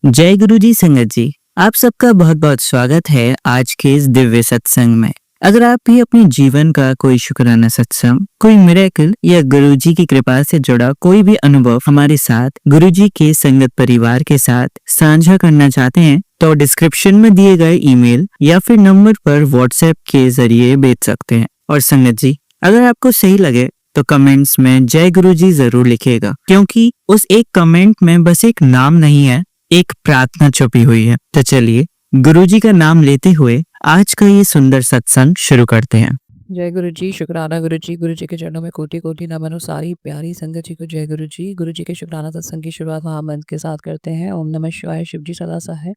जय गुरु जी संगत जी। आप सबका बहुत बहुत स्वागत है आज के इस दिव्य सत्संग में। अगर आप भी अपने जीवन का कोई शुक्राना सत्संग, कोई मिरेकल या गुरु जी की कृपा से जुड़ा कोई भी अनुभव हमारे साथ गुरु जी के संगत परिवार के साथ साझा करना चाहते हैं तो डिस्क्रिप्शन में दिए गए ईमेल या फिर नंबर पर व्हाट्सएप के जरिए भेज सकते हैं। और संगत जी, अगर आपको सही लगे तो कमेंट्स में जय गुरु जी जरूर लिखिएगा, क्योंकि उस एक कमेंट में बस एक नाम नहीं है, एक प्रार्थना छुपी हुई है। तो चलिए गुरुजी का नाम लेते हुए आज का ये सुंदर सत्संग शुरू करते हैं। जय गुरु जी, शुक्राना गुरु जी के चरणों में कोटि-कोटि नमन हो सारी प्यारी संगत जी को जय गुरु जी के शुक्राना सत्संग की शुरुआत महामंत्र के साथ करते हैं। ओम नमः शिवाय, शिव जी सदा सहाय।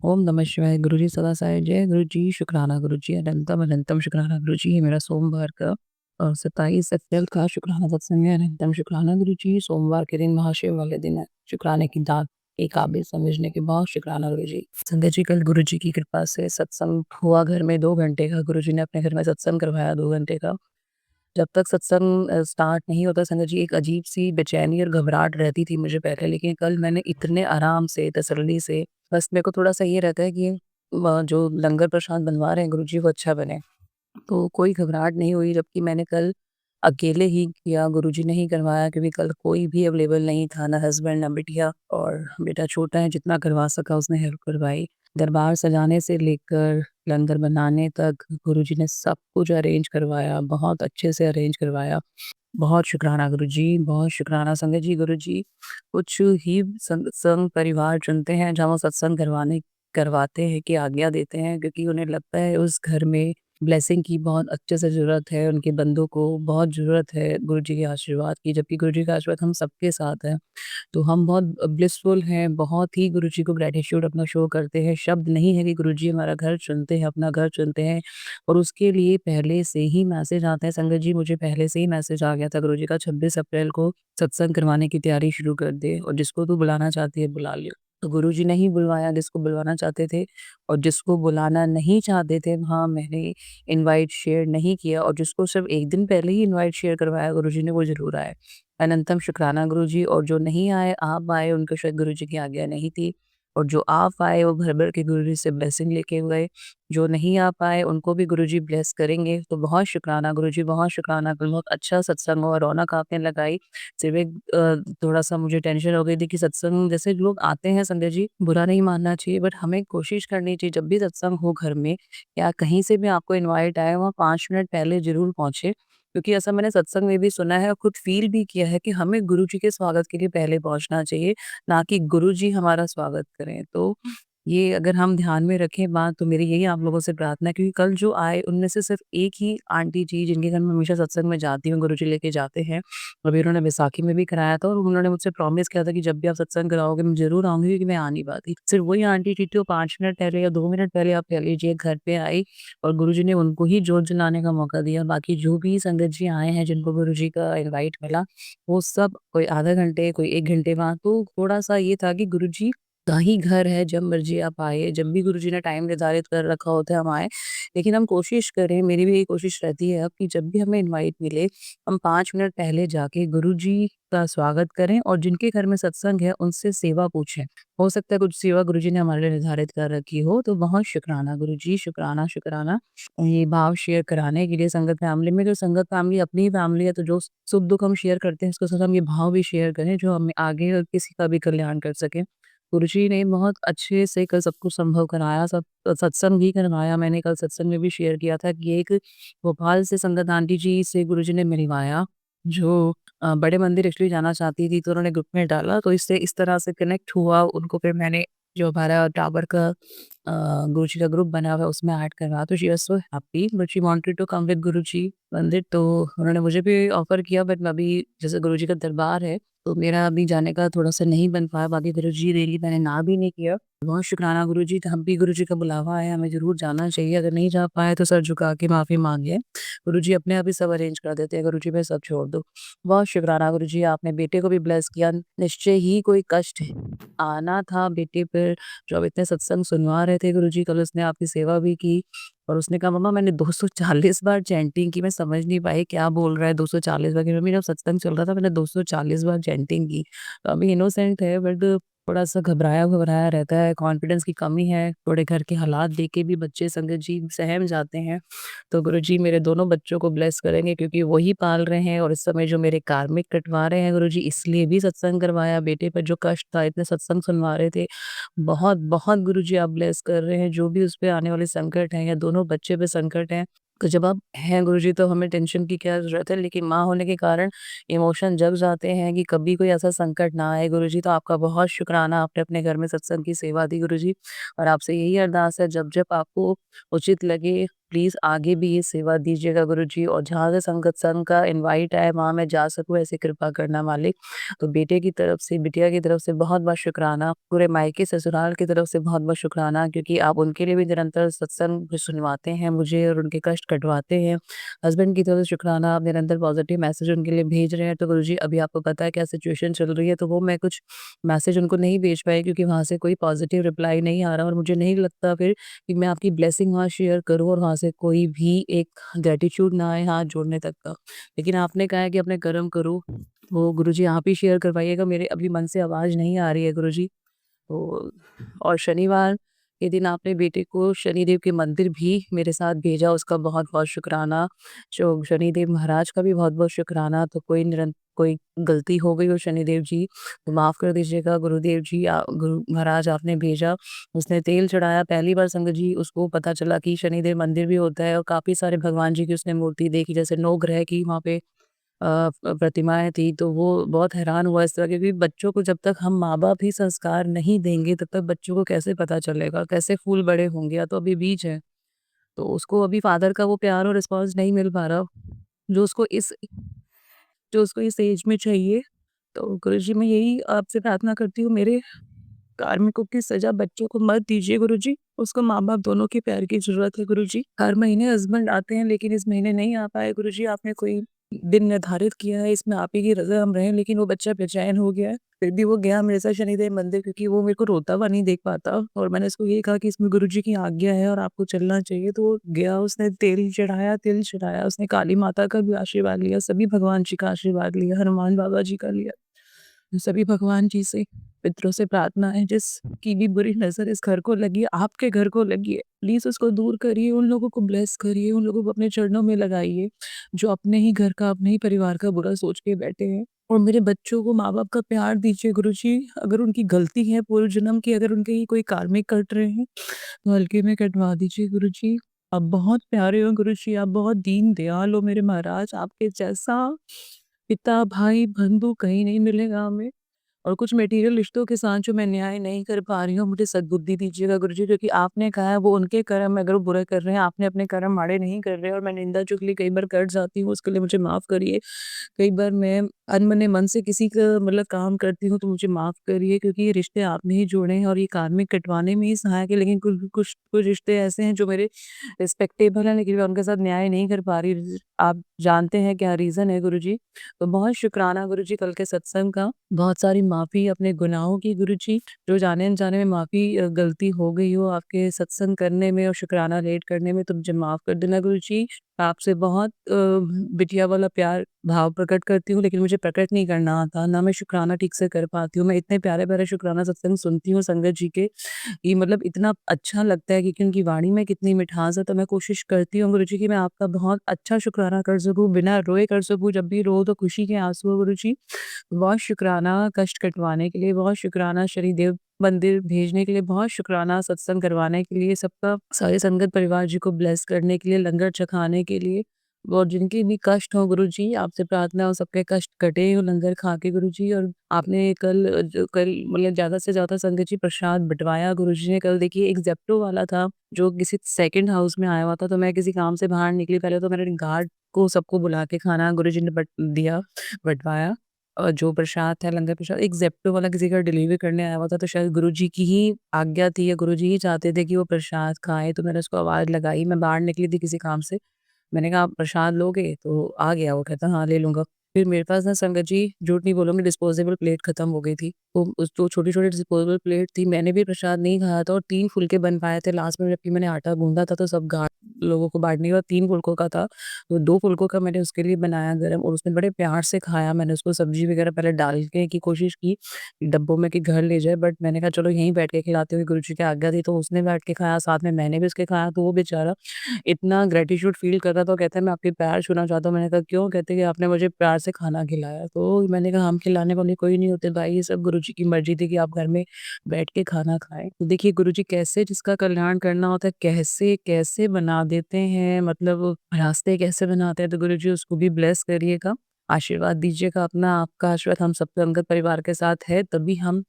ओम नमः शिवाय, गुरु जी सदा सहाय। जय गुरु जी, शुक्राना गुरु जी, अनंतम अनंतम शुक्राना गुरु जी। ये मेरा सोमवार का 27 अप्रैल का शुक्राना सत्संग है। अनंतम शुक्राना गुरु जी। सोमवार के दिन महाशिव वाले दिन है। शुक्राने की दात के काबिल समझने के बाद शुक्राना गुरु जी। संगत जी, कल गुरु जी की कृपा से सत्संग हुआ घर में 2 घंटे का। गुरु जी ने अपने घर में सत्संग करवाया 2 घंटे का। जब तक सत्संग स्टार्ट नहीं होता संगत जी, एक अजीब-सी बेचैनी और घबराहट रहती थी मुझे पहले, लेकिन कल मैंने इतने आराम से, तसल्ली से, बस मेरे को थोड़ा-सा ये रहता है कि जो लंगर प्रसाद बनवा रहे हैं गुरु जी वो अच्छा बने। तो कोई घबराहट नहीं हुई, जबकि मैंने कल अकेले ही किया, गुरुजी ने ही करवाया, क्योंकि कल कोई भी अवेलेबल नहीं था, ना हस्बैंड ना बिटिया, और बेटा छोटा है, जितना करवा सका उसने हेल्प करवाई। दरबार सजाने से लेकर लंगर बनाने तक गुरुजी ने सब कुछ अरेंज करवाया, बहुत अच्छे से अरेंज करवाया। बहुत शुक्राना गुरुजी, बहुत शुक्राना संगत जी। गुरुजी कुछ ही संग परिवार चुनते हैं जहाँ वो सत्संग करवाते हैं, कि आज्ञा देते हैं, क्योंकि उन्हें लगता है उस घर में ब्लेसिंग की बहुत अच्छे से ज़रूरत है, उनके बंदों को बहुत ज़रूरत है गुरुजी के आशीर्वाद की, जबकि गुरुजी का आशीर्वाद हम सबके साथ है। तो हम बहुत ब्लिसफुल हैं, बहुत ही गुरुजी को ग्रैटिट्यूड अपना शो करते हैं। शब्द नहीं है कि गुरुजी हमारा घर चुनते हैं, अपना घर चुनते हैं, और उसके लिए पहले से ही मैसेज आता है। संगत जी, मुझे पहले से ही मैसेज आ गया था गुरुजी का, 26 अप्रैल को सत्संग करवाने की तैयारी शुरू कर दे, और जिसको तू बुलाना चाहती है बुला लियो। तो गुरुजी ने ही बुलवाया जिसको बुलवाना चाहते थे, और जिसको बुलाना नहीं चाहते थे वहाँ मैंने इनवाइट शेयर नहीं किया, और जिसको सिर्फ 1 दिन पहले ही इनवाइट शेयर करवाया गुरुजी ने वो ज़रूर आए। अनंतम शुक्राना गुरुजी। और जो नहीं आए, आप आए, उनको शायद गुरुजी की आज्ञा नहीं थी, और जो आप आए वो भर-भर के गुरुजी से ब्लेसिंग लेके गए। जो नहीं आ पाए उनको भी गुरुजी ब्लेस करेंगे। तो बहुत शुक्राना गुरुजी, बहुत शुक्राना। कल बहुत अच्छा सत्संग हुआ, रौनक आपने लगाई। सिर्फ एक थोड़ा-सा मुझे टेंशन हो गई थी कि सत्संग जैसे लोग आते हैं संजय जी, बुरा नहीं मानना चाहिए, बट हमें कोशिश करनी चाहिए जब भी सत्संग हो घर में या कहीं से भी आपको इनवाइट आए, वहाँ 5 मिनट पहले ज़रूर पहुँचे। क्योंकि ऐसा मैंने सत्संग में भी सुना है और खुद फ़ील भी किया है कि हमें गुरुजी के स्वागत के लिए पहले पहुँचना चाहिए, ना कि गुरुजी हमारा स्वागत करें। तो ये अगर हम ध्यान में रखें बात, तो मेरी यही आप लोगों से प्रार्थना है, क्योंकि कल जो आए उनमें से सिर्फ़ एक ही आंटी जी, जिनके घर मैं हमेशा सत्संग में जाती हूँ, गुरुजी लेके जाते हैं। अभी उन्होंने बैसाखी में भी कराया था, और उन्होंने मुझसे प्रॉमिस किया था कि जब भी आप सत्संग कराओगे मैं ज़रूर आऊँगी, क्योंकि मैं आ नहीं पाती। सिर्फ़ वही आंटी जी थी, वो 5 मिनट पहले या 2 मिनट पहले आप कह लीजिए घर पे आई, और गुरुजी ने उनको ही जोत जलाने का मौका दिया। बाकी जो भी संगत जी आए हैं जिनको गुरुजी का इनवाइट मिला, वो सब कोई आधा घंटे, कोई 1 घंटे बाद, तो थोड़ा-सा ये था कि गुरुजी का ही घर है, जब मर्ज़ी आप आइए, जब भी गुरुजी ने टाइम निर्धारित कर रखा होता है हम आएँ। लेकिन हम कोशिश करें, मेरी भी यही कोशिश रहती है अब, कि जब भी हमें इनवाइट मिले, हम 5 मिनट पहले जाके गुरुजी का स्वागत करें, और जिनके घर में सत्संग है उनसे सेवा पूछें। हो सकता है कुछ सेवा गुरुजी ने हमारे लिए निर्धारित कर रखी हो, तो बहुत शुक्राना गुरुजी, शुक्राना, शुक्राना। ये भाव शेयर कराने के लिए संगत फैमिली में, जो संगत फैमिली अपनी ही फैमिली है, तो जो सुख-दुःख हम शेयर करते हैं, उसके साथ हम ये भाव भी शेयर करें, जो हमें आगे किसी का भी कल्याण कर सके। गुरुजी ने बहुत अच्छे से कल सब कुछ संभव कराया, सब सत्संग भी करवाया। मैंने कल सत्संग में भी शेयर किया था कि एक भोपाल से संगत आंटी जी से गुरुजी ने मिलवाया, जो बड़े मंदिर एक्चुअली जाना चाहती थी, तो उन्होंने ग्रुप में डाला, तो इससे इस तरह से कनेक्ट हुआ। उनको फिर मैंने जो हमारा टावर का गुरुजी का ग्रुप बना हुआ है उसमें ऐड करवाया, तो she was so happy, but she wanted to come with Guruji मंदिर। तो उन्होंने मुझे भी ऑफ़र किया, बट मैं अभी, जैसे गुरुजी का दरबार है, तो मेरा अभी जाने का थोड़ा-सा नहीं बन पाया। बाकी गुरुजी डेली मैंने ना भी नहीं किया। बहुत शुक्राना गुरुजी, हम भी गुरुजी का बुलावा है, हमें ज़रूर जाना चाहिए। अगर नहीं जा पाए तो सर झुका के माफ़ी माँगिए। गुरुजी अपने आप ही सब अरेंज कर देते हैं, गुरुजी पे सब छोड़ दो। बहुत शुक्राना गुरुजी, आपने बेटे को भी ब्लेस किया। निश्चय ही कोई कष्ट आना था बेटे पर, जो अब इतने सत्संग सुनवा रहे थे गुरुजी, कल उसने आपकी सेवा भी की, और उसने कहा मम्मा मैंने 240 बार चैंटिंग की। मैं समझ नहीं पाई क्या बोल रहा है 240 बार की, मम्मी जब सत्संग चल रहा था मैंने 240 बार चैंटिंग की। तो अभी इनोसेंट है, बट थोड़ा-सा घबराया-घबराया रहता है, कॉन्फिडेंस की कमी है, थोड़े घर के हालात देख के भी बच्चे संगत जी सहम जाते हैं। तो गुरुजी मेरे दोनों बच्चों को ब्लेस करेंगे क्योंकि वही पाल रहे हैं और इस समय जो मेरे कार्मिक कटवा रहे हैं गुरुजी इसलिए भी सत्संग करवाया, बेटे पर जो कष्ट था इतने सत्संग सुनवा रहे थे। बहुत-बहुत गुरुजी आप ब्लेस कर रहे हैं, जो भी उस पे आने वाले संकट हैं या दोनों बच्चे पे संकट हैं, तो जब आप हैं गुरुजी तो हमें टेंशन की क्या ज़रूरत है, लेकिन माँ होने के कारण इमोशन जग जाते हैं कि कभी कोई ऐसा संकट ना आए गुरुजी। तो आपका बहुत शुक्राना आपने अपने घर में सत्संग की सेवा दी गुरुजी और आपसे यही अरदास है जब-जब आपको उचित लगे प्लीज़ आगे भी ये सेवा दीजिएगा गुरुजी और जहाँ से संगत संग का इनवाइट आए वहाँ मैं जा सकूँ ऐसी कृपा करना मालिक। तो बेटे की तरफ से, बिटिया की तरफ से बहुत-बहुत शुक्राना, पूरे मायके ससुराल की तरफ से बहुत-बहुत शुक्राना क्योंकि आप उनके लिए भी निरंतर सत्संग सुनवाते हैं मुझे और उनके कष्ट कटवाते हैं। हस्बैंड की तरफ से शुक्राना आप निरंतर पॉज़िटिव मैसेज उनके लिए भेज रहे हैं। तो गुरुजी अभी आपको पता है क्या सिचुएशन चल रही है तो वो मैं कुछ मैसेज उनको नहीं भेज पाई क्योंकि वहाँ से कोई पॉज़िटिव रिप्लाई नहीं आ रहा और मुझे नहीं लगता फिर कि मैं आपकी ब्लेसिंग वहाँ शेयर करूँ और वहाँ से कोई भी एक ग्रैटिट्यूड ना आए हाथ जोड़ने तक का। लेकिन आपने कहा है कि अपने कर्म करो, वो गुरुजी आप ही शेयर करवाइएगा, मेरे अभी मन से आवाज़ नहीं आ रही है गुरुजी। तो और शनिवार के दिन आपने बेटे को शनिदेव के मंदिर भी मेरे साथ भेजा, उसका बहुत-बहुत शुक्राना। जो शनिदेव महाराज का भी बहुत-बहुत शुक्राना। तो कोई गलती हो गई हो शनिदेव जी, तो माफ़ कर दीजिएगा गुरुदेव जी गुरु महाराज आपने भेजा, उसने तेल चढ़ाया पहली बार संगत जी उसको पता चला कि शनिदेव मंदिर भी होता है और काफ़ी सारे भगवान जी की उसने मूर्ति देखी, जैसे 9 ग्रह की वहाँ पे प्रतिमाएँ थी, तो वो बहुत हैरान हुआ इस तरह क्योंकि बच्चों को जब तक हम माँ-बाप ही संस्कार नहीं देंगे, तब तक बच्चों को कैसे पता चलेगा, कैसे फूल बड़े होंगे, या तो अभी बीज है। तो उसको अभी फादर का वो प्यार और रिस्पॉन्स नहीं मिल पा रहा, जो उसको इस जो उसको इस एज में चाहिए। तो गुरुजी मैं यही आपसे प्रार्थना करती हूँ, मेरे कार्मिकों की सज़ा बच्चों को मत दीजिए गुरुजी, उसको माँ-बाप दोनों के प्यार की ज़रूरत है गुरुजी। हर महीने हस्बैंड आते हैं लेकिन इस महीने नहीं आ पाए गुरुजी, आपने कोई दिन निर्धारित किया है, इसमें आप ही की रज़ा हम रहें, लेकिन वो बच्चा बेचैन हो गया है। फिर भी वो गया मेरे साथ शनिदेव मंदिर क्योंकि वो मेरे को रोता हुआ नहीं देख पाता और मैंने उसको यही कहा कि इसमें गुरुजी की आज्ञा है और आपको चलना चाहिए, तो वो गया, उसने तिल चढ़ाया, उसने काली माता का भी आशीर्वाद लिया, सभी भगवान जी का आशीर्वाद लिया, हनुमान बाबा जी का लिया। सभी भगवान जी से, पितरों से प्रार्थना है जिसकी भी बुरी नज़र इस घर को लगी है, आपके घर को लगी है, प्लीज़ उसको दूर करिए, उन लोगों को ब्लेस करिए, उन लोगों को अपने चरणों में लगाइए, जो अपने ही घर का, अपने ही परिवार का बुरा सोच के बैठे हैं। और मेरे बच्चों को माँ-बाप का प्यार दीजिए गुरुजी, अगर उनकी गलती है पूर्व जन्म की, अगर उनके ही कोई कार्मिक कट रहे हैं, तो हल्के में कटवा दीजिए गुरुजी। आप बहुत प्यारे हो गुरुजी, आप बहुत दीन दयाल हो मेरे महाराज, आपके जैसा पिता, भाई, बंधु कहीं नहीं मिलेगा हमें। और कुछ मटेरियल रिश्तों के साथ जो मैं न्याय नहीं कर पा रही हूँ, मुझे सद्बुद्धि दीजिएगा गुरुजी, क्योंकि आपने कहा है वो उनके कर्म अगर वो बुरा कर रहे हैं, आपने अपने कर्म माड़े नहीं कर रहे और मैं निंदा चुगली कई बार कर जाती हूँ, उसके लिए मुझे माफ़ करिए। कई बार मैं अनमने मन से किसी का मतलब काम करती हूँ तो मुझे माफ़ करिए क्योंकि ये रिश्ते आपने ही जोड़े हैं और ये कार्मिक कटवाने में ही सहायक है, लेकिन कुछ रिश्ते ऐसे हैं जो मेरे रिस्पेक्टेबल हैं लेकिन मैं उनके साथ न्याय नहीं कर पा रही। आप जानते हैं क्या रीज़न है गुरुजी। तो बहुत शुक्राना गुरुजी कल के सत्संग का। बहुत सारी माफ़ी अपने गुनाहों की गुरुजी, जो जाने-अनजाने में माफ़ी गलती हो गई हो आपके सत्संग करने में और शुक्राना लेट करने में तो मुझे माफ़ कर देना गुरुजी। आपसे बहुत बिटिया वाला प्यार भाव प्रकट करती हूँ लेकिन मुझे प्रकट नहीं करना आता, ना मैं शुक्राना ठीक से कर पाती हूँ। मैं इतने प्यारे-प्यारे शुक्राना सत्संग सुनती हूँ संगत जी के, ये मतलब इतना अच्छा लगता है क्योंकि उनकी वाणी में कितनी मिठास है, तो मैं कोशिश करती हूँ गुरुजी कि मैं आपका बहुत अच्छा शुक्राना कर सकूँ, बिना रोए कर सकूँ, जब भी रो तो खुशी के आँसू हो गुरुजी। बहुत शुक्राना कष्ट कटवाने के लिए, बहुत शुक्राना शनिदेव मंदिर भेजने के लिए, बहुत शुक्राना सत्संग करवाने के लिए, सबका सारे संगत परिवार जी को ब्लेस करने के लिए, लंगर चखाने के लिए और जिनके भी कष्ट हो गुरुजी, आपसे प्रार्थना हो सबके कष्ट कटे हो लंगर खा के गुरुजी। और आपने कल मतलब ज़्यादा से ज़्यादा संगत जी प्रसाद बँटवाया गुरुजी ने। कल देखिए एक ज़ेप्टो वाला था, जो किसी सेकंड हाउस में आया हुआ था, तो मैं किसी काम से बाहर निकली पहले तो मैंने गार्ड को सबको बुला के खाना गुरुजी ने बँटवाया। जो प्रसाद था लंगर प्रसाद एक ज़ेप्टो वाला किसी का डिलीवरी करने आया हुआ था, तो शायद गुरुजी की ही आज्ञा थी या गुरुजी ही चाहते थे कि वो प्रसाद खाएँ, तो मैंने उसको आवाज़ लगाई। मैं बाहर निकली थी किसी काम से, मैंने कहा, "आप प्रसाद लोगे?" तो आ गया वो कहता, "हाँ, ले लूँगा।" फिर मेरे पास ना संगत जी झूठ नहीं बोलूँगी डिस्पोज़ेबल प्लेट खत्म हो गई थी। तो उस जो छोटी-छोटी डिस्पोज़ेबल प्लेट थी, मैंने भी प्रसाद नहीं खाया था और 3 फुलके बन पाए थे लास्ट में, जबकि मैंने आटा गूँधा था तो सब गाढ़ा लोगों को बाँटने के बाद 3 फुल्कों का था, तो 2 फुल्कों का मैंने उसके लिए बनाया गरम और उसने बड़े प्यार से खाया। मैंने उसको सब्ज़ी वग़ैरह पहले डालने की कोशिश की, डब्बों में कि घर ले जाए, बट मैंने कहा चलो यहीं बैठ के खिलाती हूँ, गुरुजी की आज्ञा थी, तो उसने बैठ के खाया, साथ में मैंने भी उसके खाया, तो वो बेचारा इतना ग्रैटिट्यूड फ़ील कर रहा था, वो कहता है मैं आपके पैर छूना चाहता हूँ। मैंने कहा क्यों? कहते कि आपने मुझे प्यार से खाना खिलाया। तो मैंने कहा हम खिलाने वाले कोई नहीं होते भाई, ये सब गुरुजी की मर्ज़ी थी कि आप घर में बैठ के खाना खाएँ। तो देखिए गुरुजी कैसे जिसका कल्याण करना होता है, कैसे-कैसे बना देते हैं, मतलब रास्ते कैसे बनाते हैं, तो गुरुजी उसको भी ब्लेस करिएगा, आशीर्वाद दीजिएगा अपना। आपका आशीर्वाद हम सब पे अंगत परिवार के साथ है, तभी हम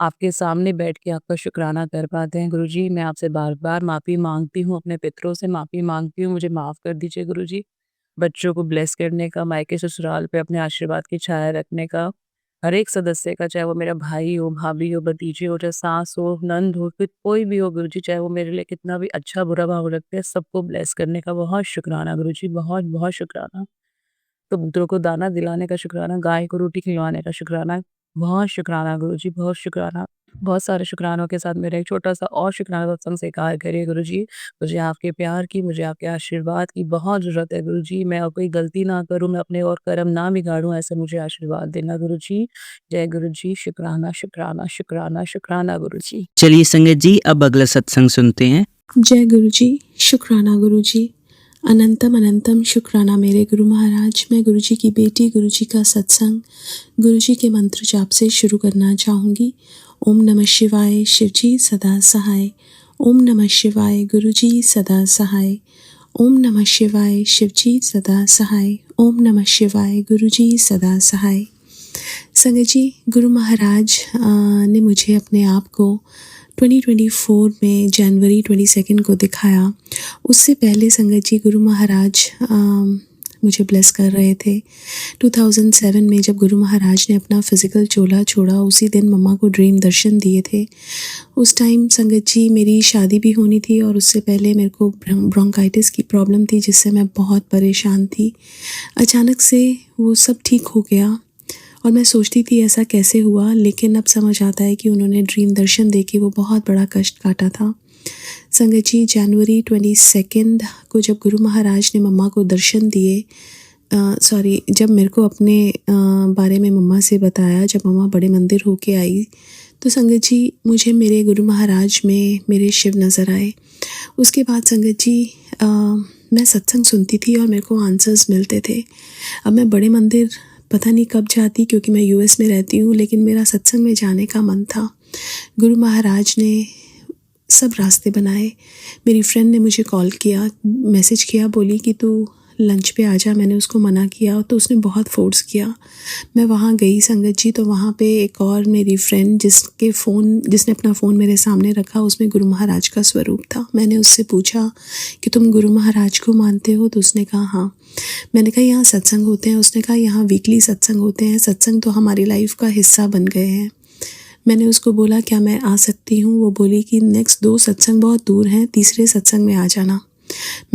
आपके सामने बैठ के आपका शुक्राना कर पाते हैं। गुरुजी मैं आपसे बार-बार माफ़ी माँगती हूँ, अपने पितरों से माफ़ी माँगती हूँ, मुझे माफ़ कर दीजिए गुरुजी। बच्चों को ब्लेस करने का, मायके ससुराल पे अपने आशीर्वाद की छाया रखने का, हर एक सदस्य का, चाहे वो मेरा भाई हो, भाभी हो, भतीजे हो, चाहे सास हो, नंद हो, फिर कोई भी हो गुरुजी, चाहे वो मेरे लिए कितना भी अच्छा-बुरा भाव रखते हैं, सबको ब्लेस करने का बहुत शुक्राना गुरुजी, बहुत-बहुत शुक्राना। कबूतरों को दाना दिलाने का शुक्राना, गाय को रोटी खिलवाने का शुक्राना, बहुत शुक्राना गुरुजी, बहुत शुक्राना। बहुत सारे शुक्रानों के साथ मेरा एक छोटा-सा और शुक्राना सत्संग स्वीकार करिए गुरुजी। मुझे आपके प्यार की, मुझे आपके आशीर्वाद की बहुत ज़रूरत है गुरुजी। मैं और कोई गलती ना करूँ, मैं अपने और कर्म ना बिगाड़ूँ, ऐसा मुझे आशीर्वाद देना गुरुजी। जय गुरुजी, शुक्राना, शुक्राना, शुक्राना, शुक्राना गुरुजी। चलिए संगत जी, अब अगला सत्संग सुनते हैं। जय गुरुजी, शुक्राना गुरुजी। अनंतम अनंतम शुक्राना मेरे गुरु महाराज। मैं गुरुजी की बेटी, गुरुजी का सत्संग गुरुजी के मंत्र जाप से शुरू करना चाहूँगी। ओम नमः शिवाय, शिवजी सदा सहाय। ओम नमः शिवाय, गुरुजी सदा सहाय। ओम नमः शिवाय, शिवजी सदा सहाय। ओम नमः शिवाय, गुरुजी सदा सहाय। संगत जी, गुरु महाराज ने मुझे अपने आप को 2024 में जनवरी 22 को दिखाया। उससे पहले संगत जी गुरु महाराज मुझे ब्लेस कर रहे थे। 2007 में जब गुरु महाराज ने अपना फिज़िकल चोला छोड़ा, उसी दिन मम्मा को ड्रीम दर्शन दिए थे। उस टाइम संगत जी मेरी शादी भी होनी थी और उससे पहले मेरे को ब्रोंकाइटिस की प्रॉब्लम थी, जिससे मैं बहुत परेशान थी। अचानक से वो सब ठीक हो गया और मैं सोचती थी ऐसा कैसे हुआ, लेकिन अब समझ आता है कि उन्होंने ड्रीम दर्शन देके वो बहुत बड़ा कष्ट काटा था। संगत जी, जनवरी 22 को जब गुरु महाराज ने मम्मा को दर्शन दिए, जब मेरे को अपने बारे में मम्मा से बताया, जब मम्मा बड़े मंदिर होके आई, तो संगत जी मुझे मेरे गुरु महाराज में मेरे शिव नज़र आए। उसके बाद संगत जी मैं सत्संग सुनती थी और मेरे को आंसर्स मिलते थे। अब मैं बड़े मंदिर पता नहीं कब जाती, क्योंकि मैं यूएस में रहती हूँ, लेकिन मेरा सत्संग में जाने का मन था। गुरु महाराज ने सब रास्ते बनाए। मेरी फ्रेंड ने मुझे कॉल किया, मैसेज किया, बोली कि तू लंच पे आ जा। मैंने उसको मना किया तो उसने बहुत फोर्स किया। मैं वहाँ गई संगत जी, तो वहाँ पे एक और मेरी फ्रेंड जिसने अपना फ़ोन मेरे सामने रखा, उसमें गुरु महाराज का स्वरूप था। मैंने उससे पूछा कि तुम गुरु महाराज को मानते हो? तो उसने कहा हाँ। मैंने कहा यहाँ सत्संग होते हैं? उसने कहा यहाँ वीकली सत्संग होते हैं। सत्संग तो हमारी लाइफ का हिस्सा बन गए हैं। मैंने उसको बोला क्या मैं आ सकती हूँ? वो बोली कि नेक्स्ट 2 सत्संग बहुत दूर हैं, तीसरे सत्संग में आ जाना।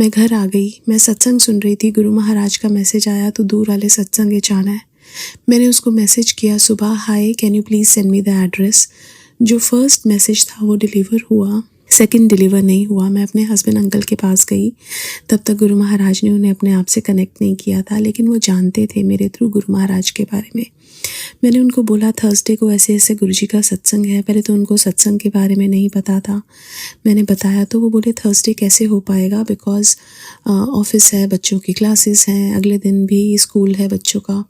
मैं घर आ गई। मैं सत्संग सुन रही थी, गुरु महाराज का मैसेज आया तो दूर वाले सत्संग में जाना है। मैंने उसको मैसेज किया सुबह, hi can you please send me the address. जो फर्स्ट मैसेज था वो डिलीवर हुआ, सेकंड डिलीवर नहीं हुआ। मैं अपने हस्बैंड अंकल के पास गई, तब तक गुरु महाराज ने उन्हें अपने आप से कनेक्ट नहीं किया था, लेकिन वो जानते थे मेरे थ्रू गुरु महाराज के बारे में। मैंने उनको बोला थर्सडे को ऐसे ऐसे गुरुजी का सत्संग है। पहले तो उनको सत्संग के बारे में नहीं पता था। मैंने बताया तो वो बोले थर्सडे कैसे हो पाएगा, बिकॉज़ ऑफिस है, बच्चों की क्लासेस हैं, अगले दिन भी स्कूल है बच्चों का,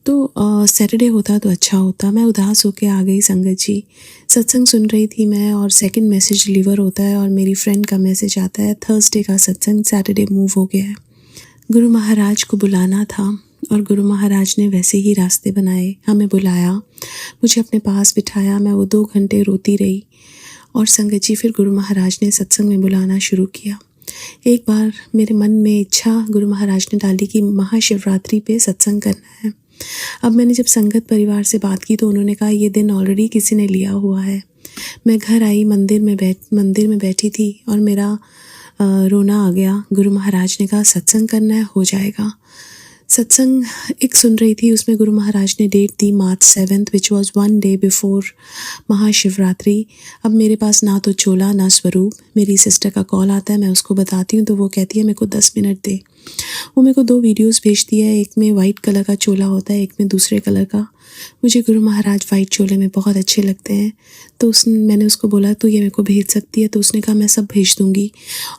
तो सैटरडे होता तो अच्छा होता। मैं उदास होके आ गई संगत जी। सत्संग सुन रही थी मैं और सेकंड मैसेज डिलीवर होता है और मेरी फ्रेंड का मैसेज आता है थर्सडे का सत्संग सैटरडे मूव हो गया है। गुरु महाराज को बुलाना था और गुरु महाराज ने वैसे ही रास्ते बनाए, हमें बुलाया, मुझे अपने पास बिठाया। मैं वो 2 घंटे रोती रही और संगत जी फिर गुरु महाराज ने सत्संग में बुलाना शुरू किया। एक बार मेरे मन में इच्छा गुरु महाराज ने डाली कि महाशिवरात्रि पे सत्संग करना है। अब मैंने जब संगत परिवार से बात की तो उन्होंने कहा ये दिन ऑलरेडी किसी ने लिया हुआ है। मैं घर आई, मंदिर में बैठी थी और मेरा रोना आ गया। गुरु महाराज ने कहा सत्संग करना है, हो जाएगा। सत्संग एक सुन रही थी, उसमें गुरु महाराज ने डेट दी March 7th, which was 1 day before Mahashivratri. अब मेरे पास ना तो चोला ना स्वरूप। मेरी सिस्टर का कॉल आता है, मैं उसको बताती हूँ तो वो कहती है मेरे को 10 मिनट दे। वो मेरे को 2 वीडियोस भेजती है, एक में वाइट कलर का चोला होता है, एक में दूसरे कलर का। मुझे गुरु महाराज वाइट चोले में बहुत अच्छे लगते हैं, तो मैंने उसको बोला तो ये मेरे को भेज सकती है, तो उसने कहा मैं सब भेज दूँगी।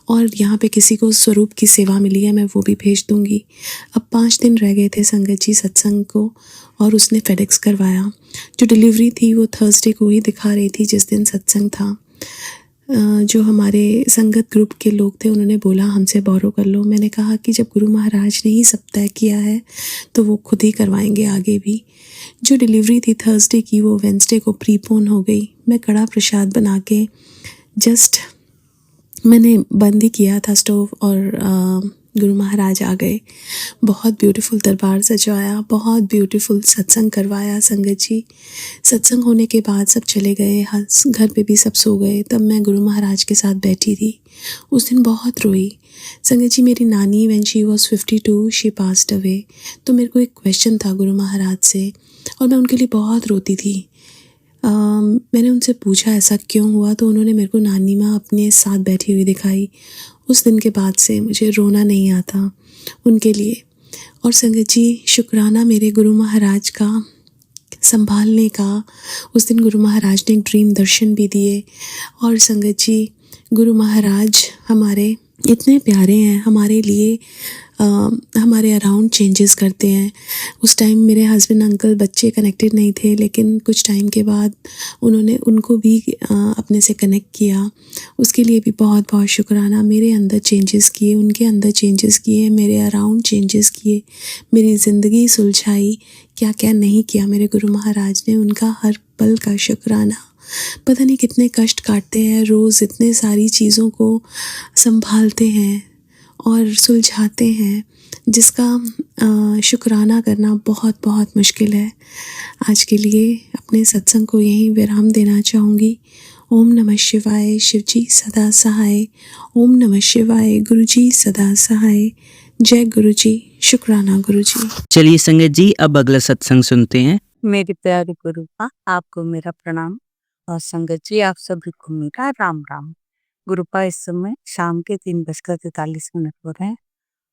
और यहाँ पे किसी को स्वरूप की सेवा मिली है, मैं वो भी भेज दूँगी। अब 5 दिन रह गए थे संगत जी सत्संग को, और उसने फेडेक्स करवाया। जो डिलीवरी थी वो थर्सडे को ही दिखा रही थी जिस दिन सत्संग था। जो हमारे संगत ग्रुप के लोग थे उन्होंने बोला हमसे बोरो कर लो। मैंने कहा कि जब गुरु महाराज ने ही सब तय किया है तो वो खुद ही करवाएंगे आगे भी। जो डिलीवरी थी थर्सडे की वो वेंसडे को प्रीपोन हो गई। मैं कड़ा प्रसाद बना के जस्ट मैंने बंद ही किया था स्टोव, और गुरु महाराज आ गए। बहुत ब्यूटीफुल दरबार सजवाया, बहुत ब्यूटीफुल सत्संग करवाया संगत जी। सत्संग होने के बाद सब चले गए, घर पे भी सब सो गए, तब मैं गुरु महाराज के साथ बैठी थी। उस दिन बहुत रोई संगत जी। मेरी नानी when she was 52 she passed away. तो मेरे को एक क्वेश्चन था गुरु महाराज से, और मैं उनके लिए बहुत रोती थी। मैंने उनसे पूछा ऐसा क्यों हुआ, तो उन्होंने मेरे को नानी माँ अपने साथ बैठी हुई दिखाई। उस दिन के बाद से मुझे रोना नहीं आता उनके लिए। और संगत जी शुक्राना मेरे गुरु महाराज का संभालने का। उस दिन गुरु महाराज ने एक ड्रीम दर्शन भी दिए। और संगत जी गुरु महाराज हमारे इतने प्यारे हैं, हमारे लिए हमारे अराउंड चेंजेस करते हैं। उस टाइम मेरे हस्बैंड अंकल बच्चे कनेक्टेड नहीं थे, लेकिन कुछ टाइम के बाद उन्होंने उनको भी अपने से कनेक्ट किया। उसके लिए भी बहुत बहुत शुक्राना। मेरे अंदर चेंजेस किए, उनके अंदर चेंजेस किए, मेरे अराउंड चेंजेस किए, मेरी ज़िंदगी सुलझाई। क्या क्या नहीं किया मेरे गुरु महाराज ने, उनका हर पल का शुक्राना। पता नहीं कितने कष्ट काटते हैं, रोज़ इतने सारी चीज़ों को संभालते हैं और सुलझाते हैं, जिसका शुक्राना करना बहुत बहुत मुश्किल है। आज के लिए अपने सत्संग को यहीं विराम देना चाहूँगी। ओम नमः शिवाय, शिवजी सदा सहाय। ओम नमः शिवाय, गुरुजी सदा सहाय। जय गुरुजी, शुक्राना गुरुजी। चलिए संगत जी अब अगला सत्संग सुनते हैं। मेरे प्यारे गुरु आपको मेरा प्रणाम, और संगत जी आप सभी को मेरा राम राम। गुरुपा इस समय शाम के 3:43 हो रहे हैं,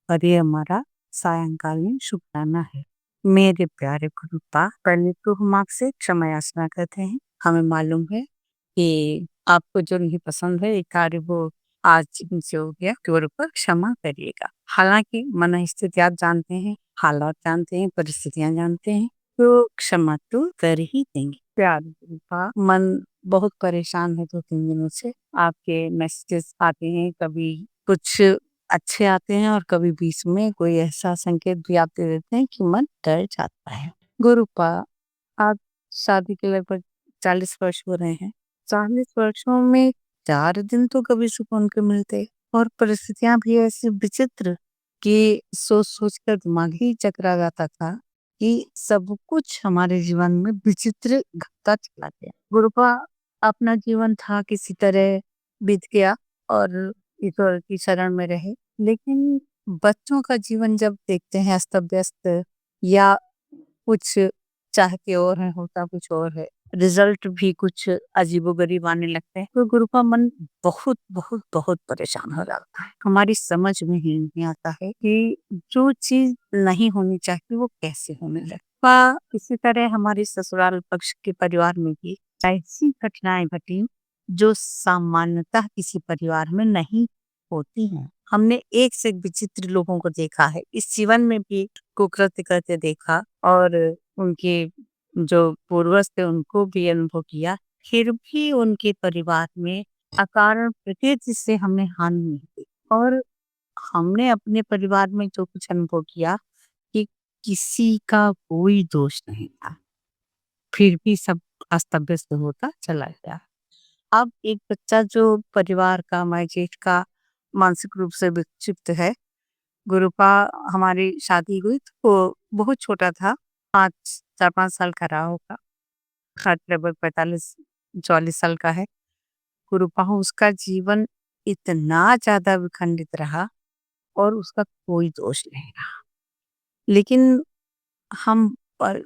और ये हमारा सायंकालीन शुक्राना है। मेरे प्यारे गुरुपा, पहले तो हम आपसे क्षमा याचना करते हैं। हमें मालूम है कि आपको जो नहीं पसंद है ये कार्य वो आज से हो गया, गुरुपा क्षमा करिएगा। हालांकि मन स्थिति आप जानते हैं, हालात जानते हैं, परिस्थितियां जानते हैं, तो क्षमा तो कर ही देंगे। प्यारे गुरुपा, मन बहुत परेशान है 2-3 दिनों से। आपके मैसेजेस आते हैं, कभी कुछ अच्छे आते हैं और कभी बीच में कोई ऐसा संकेत भी आप दे देते हैं कि मन डर जाता है। गुरुपा, आप शादी के लगभग 40 वर्ष हो रहे हैं। 40 वर्षों में 4 दिन तो कभी सुकून के मिलते, और परिस्थितियां भी ऐसी विचित्र कि सोच सोच कर दिमाग ही चकरा जाता था कि सब कुछ हमारे जीवन में विचित्र घटता चला गया। गुरुपा, अपना जीवन था किसी तरह बीत गया और ईश्वर की शरण में रहे, लेकिन बच्चों का जीवन जब देखते हैं अस्त व्यस्त, या कुछ चाहते और है होता कुछ और है, रिजल्ट भी कुछ अजीबोगरीब आने लगते हैं, तो गुरु का मन बहुत बहुत बहुत परेशान हो जाता है। हमारी समझ में ही नहीं आता है कि जो चीज नहीं होनी चाहिए वो कैसे होने लगे। इसी तरह हमारे ससुराल पक्ष के परिवार में भी ऐसी घटनाएं घटी जो सामान्यतः किसी परिवार में नहीं होती हैं। हमने एक से एक विचित्र लोगों को देखा है, इस जीवन में भी कुकृत्य करते देखा, और उनके जो पूर्वज थे उनको भी अनुभव किया। फिर भी उनके परिवार में अकारण प्रकृति से हमने हानि नहीं की, और हमने अपने परिवार में जो कुछ अनुभव किया कि किसी का कोई दोष नहीं था, फिर भी सब अस्त व्यस्त होता चला गया। अब एक बच्चा जो परिवार का, माई जेठ का मानसिक रूप से विक्षिप्त है। गुरुपा, हमारी शादी हुई तो वो बहुत छोटा था, 4-5 साल का रहा होगा, लगभग 45-44 साल का है। गुरुपा, उसका जीवन इतना ज्यादा विखंडित रहा और उसका कोई दोष नहीं रहा। लेकिन हम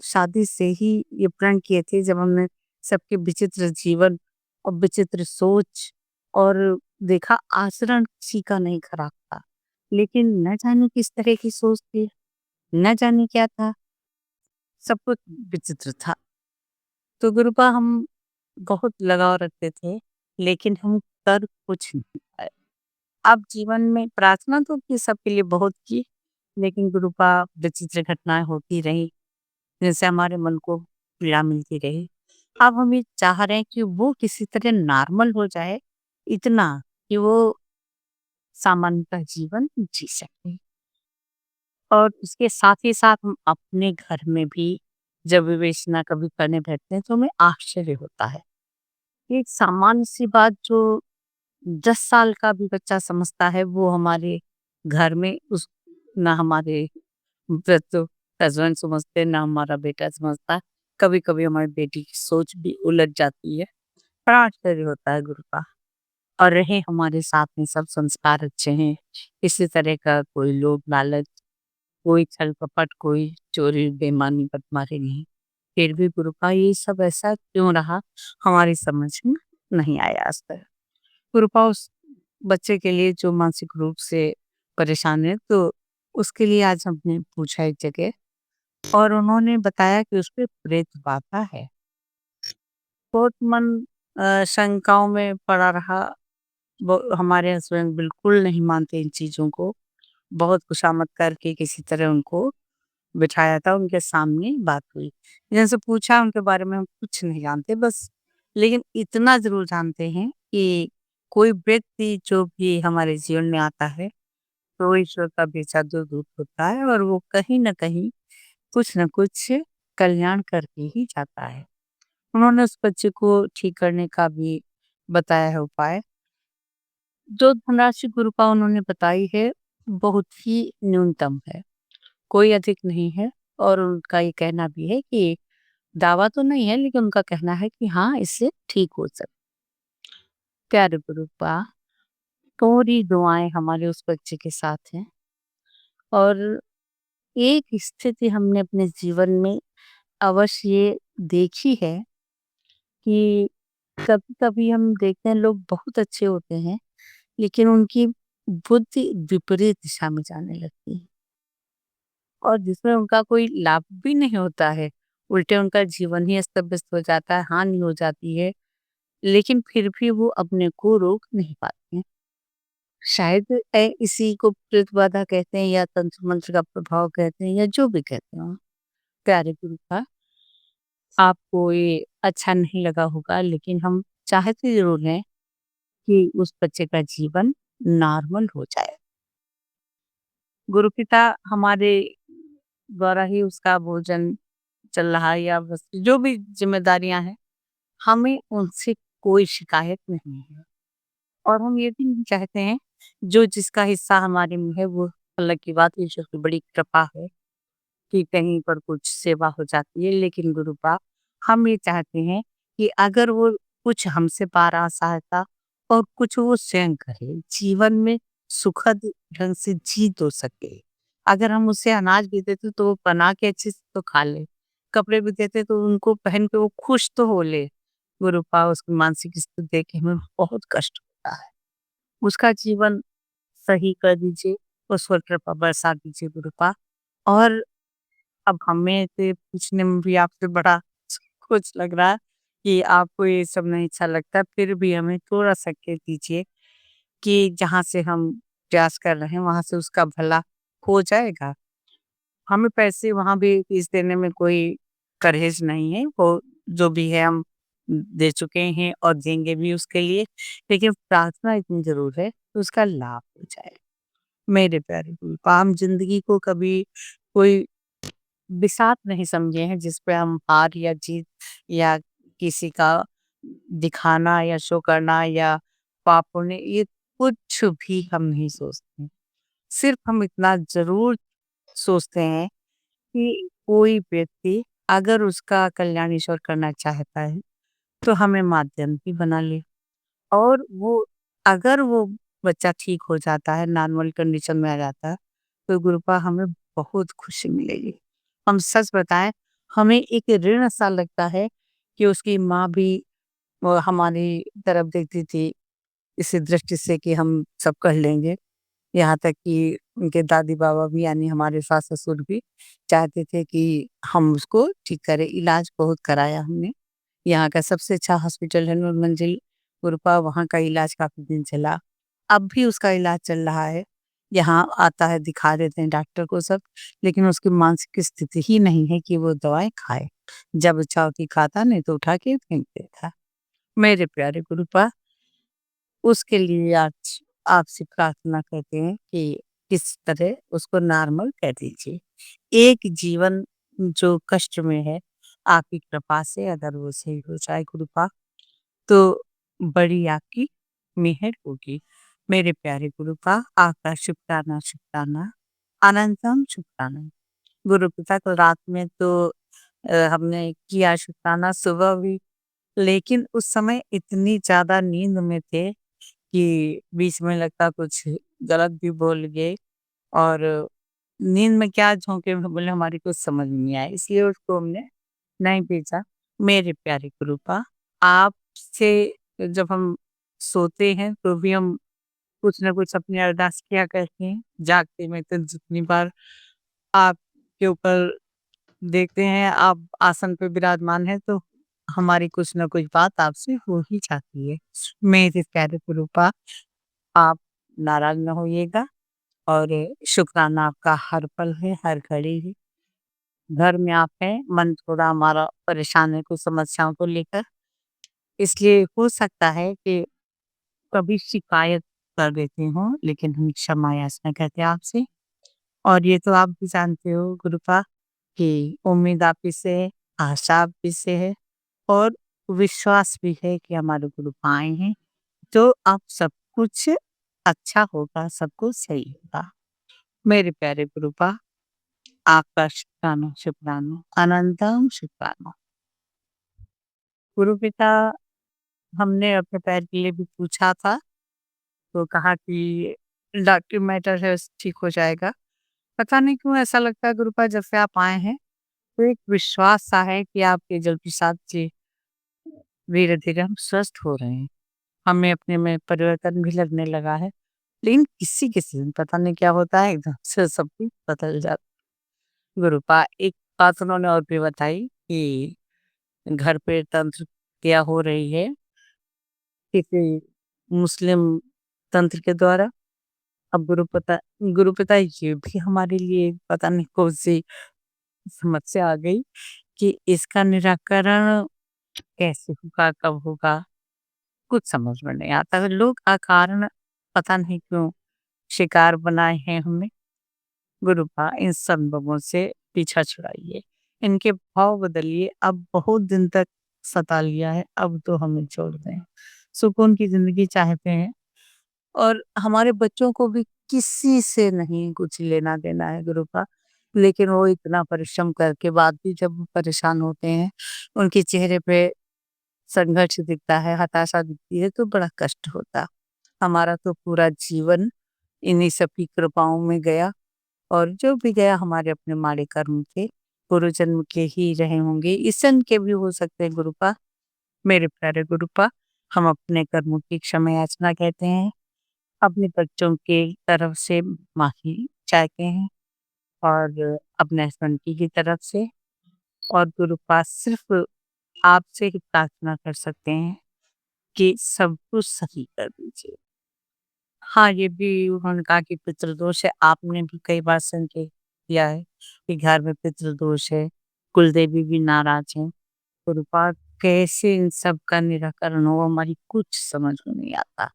शादी से ही ये प्रण किए थे, जब हमने सबके विचित्र जीवन और विचित्र सोच और देखा आचरण किसी का नहीं खराब था, लेकिन न जाने किस तरह की सोच थी, न जाने क्या था, सब कुछ विचित्र था। तो गुरुपा हम बहुत लगाव रखते थे, लेकिन हम कर कुछ नहीं पाए। अब जीवन में प्रार्थना तो की सबके लिए बहुत की, लेकिन गुरुपा विचित्र घटनाएं होती रही, जिनसे हमारे मन को पीड़ा मिलती रही। अब हम ये चाह रहे हैं कि वो किसी तरह नॉर्मल हो जाए, इतना कि वो सामान्यतः जीवन जी सके। और उसके साथ ही साथ हम अपने घर में भी जब विवेचना कभी करने बैठते हैं तो हमें आश्चर्य होता है। एक सामान्य सी बात जो 10 साल का भी बच्चा समझता है, वो हमारे घर में उस ना हमारे तो हस्बैंड समझते, ना हमारा बेटा समझता। कभी कभी हमारी बेटी की सोच भी उलझ जाती है। बड़ा आश्चर्य होता है गुरु का। और रहे हमारे साथ में सब संस्कार अच्छे हैं, किसी तरह का कोई लोभ लालच, कोई छल कपट, कोई चोरी बेईमानी बदमाशी नहीं, फिर भी गुरु का ये सब ऐसा क्यों रहा, हमारी समझ में नहीं आया आज तक। गुरु का उस बच्चे के लिए जो मानसिक रूप से परेशान है, तो उसके लिए आज हमने पूछा एक जगह, और उन्होंने बताया कि उस पे प्रेत बाधा है। बहुत मन शंकाओं में पड़ा रहा। वो हमारे हस्बैंड बिल्कुल नहीं मानते इन चीजों को। बहुत खुशामद करके किसी तरह उनको बिठाया था, उनके सामने बात हुई। जिनसे पूछा उनके बारे में हम कुछ नहीं जानते, बस लेकिन इतना जरूर जानते हैं कि कोई व्यक्ति जो भी हमारे जीवन में आता है, तो ईश्वर का भेजा जो दूत होता है, और वो कहीं ना कहीं कुछ न कुछ कल्याण करके ही जाता है। उन्होंने उस बच्चे को ठीक करने का भी बताया है उपाय। जो धनराशि गुरु का उन्होंने बताई है, बहुत ही न्यूनतम है, कोई अधिक नहीं है। और उनका ये कहना भी है कि दावा तो नहीं है, लेकिन उनका कहना है कि हाँ, इससे ठीक हो सकता। प्यारे गुरु का थोड़ी दुआएं हमारे उस बच्चे के साथ हैं। और एक स्थिति हमने अपने जीवन में अवश्य ये देखी है कि कभी कभी हम देखते हैं लोग बहुत अच्छे होते हैं, लेकिन उनकी बुद्धि विपरीत दिशा में जाने लगती है, और जिसमें उनका कोई लाभ भी नहीं होता है, उल्टे उनका जीवन ही अस्त व्यस्त हो जाता है, हानि हो जाती है, लेकिन फिर भी वो अपने को रोक नहीं पाते हैं। शायद इसी को प्रतिबाधा कहते हैं, या तंत्र मंत्र का प्रभाव कहते हैं, या जो भी कहते हो। प्यारे गुरु का आपको ये अच्छा नहीं लगा होगा, लेकिन हम चाहते जरूर हैं कि उस बच्चे का जीवन नॉर्मल हो जाए। गुरु पिता हमारे द्वारा ही उसका भोजन चल रहा है, या बस जो भी जिम्मेदारियां हैं, हमें उनसे कोई शिकायत नहीं है। और हम ये भी नहीं चाहते हैं, जो जिसका हिस्सा हमारे में है, वो अलग की बात, ईश्वर की बड़ी कृपा है कि कहीं पर कुछ सेवा हो जाती है। लेकिन गुरु बाप, हम ये चाहते हैं कि अगर वो कुछ हमसे पा रहा सहायता, और कुछ वो स्वयं करे, जीवन में सुखद ढंग से जी तो सके। अगर हम उसे अनाज भी देते तो वो बना के अच्छे से तो खा ले, कपड़े भी देते तो उनको पहन के वो खुश तो हो ले। गुरु पा उसकी मानसिक स्थिति देख के हमें बहुत कष्ट होता है। उसका जीवन सही कर दीजिए, उस पर कृपा बरसा दीजिए गुरु पा। और अब हमें से पूछने में भी आपसे बड़ा कुछ लग रहा है कि आपको ये सब नहीं अच्छा लगता, फिर भी हमें थोड़ा संकेत दीजिए कि जहाँ से हम प्रयास कर रहे हैं वहां से उसका भला हो जाएगा। हमें पैसे वहां भी फीस देने में कोई परहेज नहीं है, वो जो भी है हम दे चुके हैं और देंगे भी उसके लिए, लेकिन प्रार्थना इतनी जरूर है कि उसका लाभ हो जाए। मेरे प्यारे गुरु, हम जिंदगी को कभी कोई बिसात नहीं समझे हैं जिस पे हम हार या जीत, या किसी का दिखाना या शो करना, या पाप पुण्य, ये कुछ भी हम नहीं सोचते। सिर्फ हम इतना जरूर सोचते हैं कि कोई व्यक्ति अगर उसका कल्याण ईश्वर करना चाहता है, तो हमें माध्यम भी बना ले। और वो अगर वो बच्चा ठीक हो जाता है, नॉर्मल कंडीशन में आ जाता है, तो गुरुपा हमें बहुत खुशी मिलेगी। हम सच बताएँ, हमें एक ऋण सा लगता है कि उसकी माँ भी हमारी तरफ देखती थी, इसी दृष्टि से कि हम सब कर लेंगे। यहाँ तक कि उनके दादी-बाबा भी यानी हमारे सास-ससुर भी चाहते थे कि हम उसको ठीक करें। इलाज बहुत कराया हमने। यहाँ का सबसे अच्छा हॉस्पिटल है नूर मंजिल गुरुपा, वहाँ का इलाज काफ़ी दिन चला। अब भी उसका इलाज चल रहा है। यहाँ आता है, दिखा देते हैं डॉक्टर को सब, लेकिन उसकी मानसिक स्थिति ही नहीं है कि वो दवाएँ खाए। जब इच्छा होती खाता, नहीं तो उठा के फेंक देता। मेरे प्यारे गुरुपा, उसके लिए आज आपसे प्रार्थना करते हैं कि किस तरह उसको नॉर्मल कर दीजिए। एक जीवन जो कष्ट में है, आपकी कृपा से अगर वो सही हो जाए गुरुपा, तो बड़ी आपकी मेहर होगी। मेरे प्यारे गुरुपा, आपका शुक्राना शुक्राना, अनंतम शुक्राना। गुरुपिता कल रात में तो हमने किया शुक्राना, सुबह भी, लेकिन उस समय इतनी ज़्यादा नींद में थे कि बीच में लगता कुछ गलत भी बोल गए, और नींद में क्या झोंके में बोले हमारी कुछ समझ में नहीं आया, इसलिए उसको हमने नहीं भेजा। मेरे प्यारे गुरुपा, आपसे जब हम सोते हैं तो भी हम कुछ न कुछ अपनी अरदास किया करते हैं। जागते में तो जितनी बार आपके ऊपर देखते हैं, आप आसन पे विराजमान हैं, तो हमारी कुछ न कुछ बात आपसे हो ही जाती है। मेरे प्यारे गुरुपा, आप नाराज़ ना होइएगा, और शुक्राना आपका हर पल है, हर घड़ी है। घर में आप हैं, मन थोड़ा हमारा परेशान है कुछ समस्याओं को लेकर, इसलिए हो सकता है कि कभी शिकायत कर देती हूँ, लेकिन हम क्षमा याचना करते हैं आपसे। और ये तो आप भी जानते हो गुरुपा कि उम्मीद आप ही से है, आशा आप ही से है, और विश्वास भी है कि हमारे गुरुपा आए हैं, तो अब सब कुछ अच्छा होगा, सब कुछ सही होगा। मेरे प्यारे गुरुपा, आपका शुक्राना शुक्राना, अनंतम शुक्राना। गुरुपिता, हमने अपने पैर के लिए भी पूछा था, तो कहा कि डॉक्टरी मैटर है, ठीक हो जाएगा। पता नहीं क्यों ऐसा लगता है गुरुपा, जब से आप आए हैं तो एक विश्वास सा है कि आपके जल प्रसाद से धीरे धीरे हम स्वस्थ हो रहे हैं। हमें अपने में परिवर्तन भी लगने लगा है, लेकिन किसी किसी दिन पता नहीं क्या होता है, एकदम से सब कुछ बदल जाता है। गुरुपा, एक बात उन्होंने और भी बताई कि घर पे तंत्र क्रिया हो रही है किसी मुस्लिम तंत्र के द्वारा। अब गुरुपिता, ये भी हमारे लिए पता नहीं कौन सी समस्या आ गई कि इसका निराकरण कैसे होगा, कब होगा, कुछ समझ में नहीं आता है। लोग अकारण पता नहीं क्यों शिकार बनाए हैं हमें। गुरुपा, इन सब लोगों से पीछा छुड़ाइए, इनके भाव बदलिए। अब बहुत दिन तक सता लिया है, अब तो हमें छोड़ दें। सुकून की जिंदगी चाहते हैं, और हमारे बच्चों को भी किसी से नहीं कुछ लेना देना है गुरुपा, लेकिन वो इतना परिश्रम करके बाद भी जब वो परेशान होते हैं, उनके चेहरे पे संघर्ष दिखता है, हताशा दिखती है, तो बड़ा कष्ट होता। हमारा तो पूरा जीवन इन्हीं सब की कृपाओं में गया, और जो भी गया हमारे अपने माड़े कर्म के, पूर्व जन्म के ही रहे होंगे, इस जन्म के भी हो सकते हैं गुरुपा। मेरे प्यारे गुरुपा, हम अपने कर्मों की क्षमा याचना कहते हैं, अपने बच्चों के तरफ से माफी चाहते हैं, और अपने हस्बैंड की तरफ से, और गुरुपा सिर्फ आपसे ही प्रार्थना कर सकते हैं कि सब कुछ सही कर दीजिए। हाँ, ये भी उन्होंने कहा कि पितृदोष है, आपने भी कई बार संकेत दिया है कि घर में पितृदोष है, कुलदेवी भी नाराज हैं। गुरुपाद, कैसे इन सब का निराकरण हो, हमारी कुछ समझ में नहीं आता।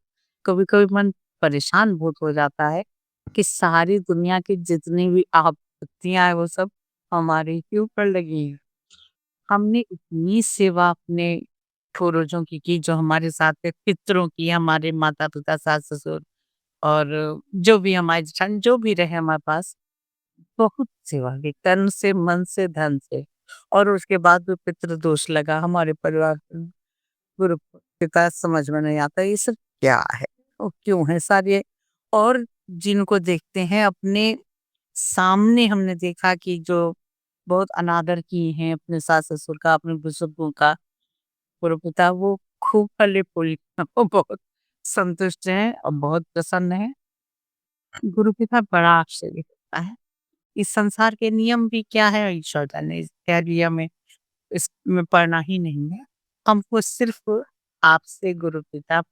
कभी-कभी मन परेशान बहुत हो जाता है कि सारी दुनिया की जितनी भी आपत्तियाँ हैं वो सब हमारे ही ऊपर लगी हैं। हमने इतनी सेवा अपने पूर्वजों की जो हमारे साथ में पितरों की, हमारे माता-पिता, सास-ससुर, और जो भी हमारे सन जो भी रहे हमारे पास, बहुत सेवा की, तन से, मन से, धन से, और उसके बाद भी पितृदोष लगा हमारे परिवार पे। गुरु पिता समझ में नहीं आता ये सब क्या है और क्यों है सारे, और जिनको देखते हैं अपने सामने हमने देखा कि जो बहुत अनादर किए हैं अपने सास-ससुर का, अपने बुजुर्गों का, गुरुपिता वो खूब फले-फूले वो बहुत संतुष्ट हैं और बहुत प्रसन्न हैं। गुरुपिता बड़ा आश्चर्य होता है। इस संसार के नियम भी क्या है ईश्वर जाने, इस दैवीय में इसमें पड़ना ही नहीं है। हमको सिर्फ आपसे गुरुपिता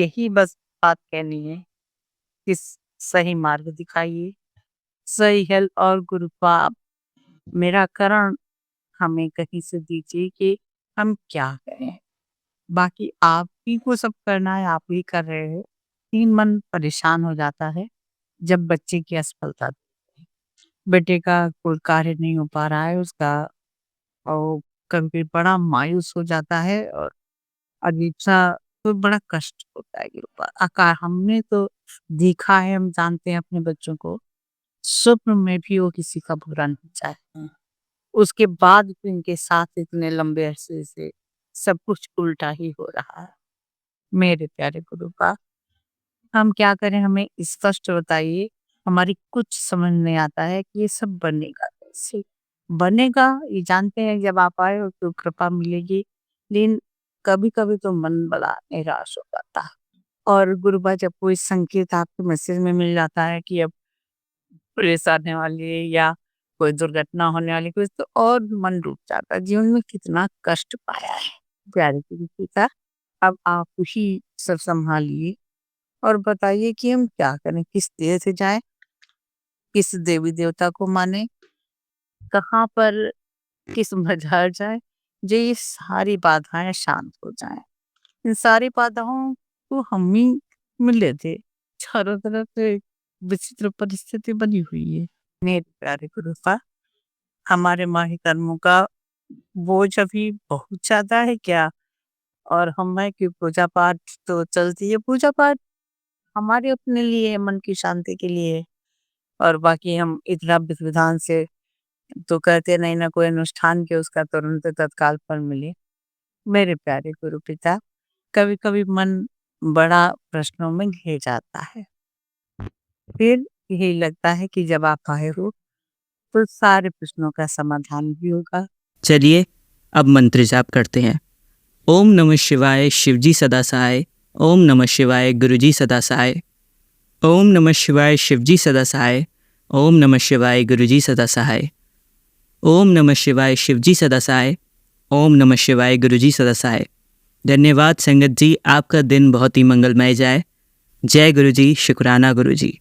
यही बस बात कहनी है कि सही मार्ग दिखाइए, सही हेल्प और गुरुपा निराकरण हमें कहीं से दीजिए कि हम क्या करें। बाकी आप ही को सब करना है, आप ही कर रहे हैं। तीन मन परेशान हो जाता है जब बच्चे की असफलता देखते हैं। बेटे का कोई कार्य नहीं हो पा रहा है उसका और कभी बड़ा मायूस हो जाता है और अजीब-सा तो बड़ा कष्ट होता है गुरुपा। आकार हमने तो देखा है, हम जानते हैं अपने बच्चों को, स्वप्न में भी वो किसी का बुरा नहीं चाहते हैं। उसके बाद भी इनके साथ इतने लंबे अरसे से सब कुछ उल्टा ही हो रहा है। मेरे प्यारे गुरुपा, हम क्या करें हमें स्पष्ट बताइए। हमारी कुछ समझ नहीं आता है कि ये सब बनेगा कैसे? बनेगा ये जानते हैं जब आप आए हो तो कृपा मिलेगी, लेकिन कभी-कभी तो मन बड़ा निराश हो जाता है। और गुरुबा जब कोई संकेत आपके मैसेज में मिल जाता है कि अब पुलिस आने वाली है या कोई दुर्घटना होने वाली कुछ तो और मन टूट जाता है। जीवन में कितना कष्ट पाया है प्यारे गुरुपिता, अब आप ही सब संभालिए और बताइए कि हम क्या करें? किस तरह से जाएँ? किस देवी-देवता को मानें? कहाँ पर किस मझार जाएँ? जो ये सारी बाधाएँ शांत हो जाएँ। इन सारी बाधाओं को हम ही मिले थे। चारों तरफ से विचित्र परिस्थिति बनी हुई है। मेरे प्यारे गुरुपा, हमारे माही कर्मों का बोझ अभी बहुत ज़्यादा है क्या? और हमें कि पूजा-पाठ तो चलती है, पूजा-पाठ हमारे अपने लिए है, मन की शांति के लिए है और बाकी हम इतना विधि-विधान से तो करते नहीं ना कोई अनुष्ठान के उसका तुरंत तत्काल फल मिले। मेरे प्यारे गुरुपिता, कभी-कभी मन बड़ा प्रश्नों में घिर जाता है। फिर यही लगता है कि जब आप आए हो, तो सारे प्रश्नों का समाधान भी होगा। चलिए अब मंत्र जाप करते हैं। ओम नमः शिवाय शिवजी सदा सहाय। ओम नमः शिवाय गुरुजी सदा सहाय। ओम नमः शिवाय शिवजी सदा सहाय। ओम नमः शिवाय गुरुजी सदा सहाय। ओम नमः शिवाय शिवजी सदा सहाय। ओम नमः शिवाय गुरुजी सदा सहाय। धन्यवाद संगत जी, आपका दिन बहुत ही मंगलमय जाए। जय गुरुजी, शुक्राना गुरुजी।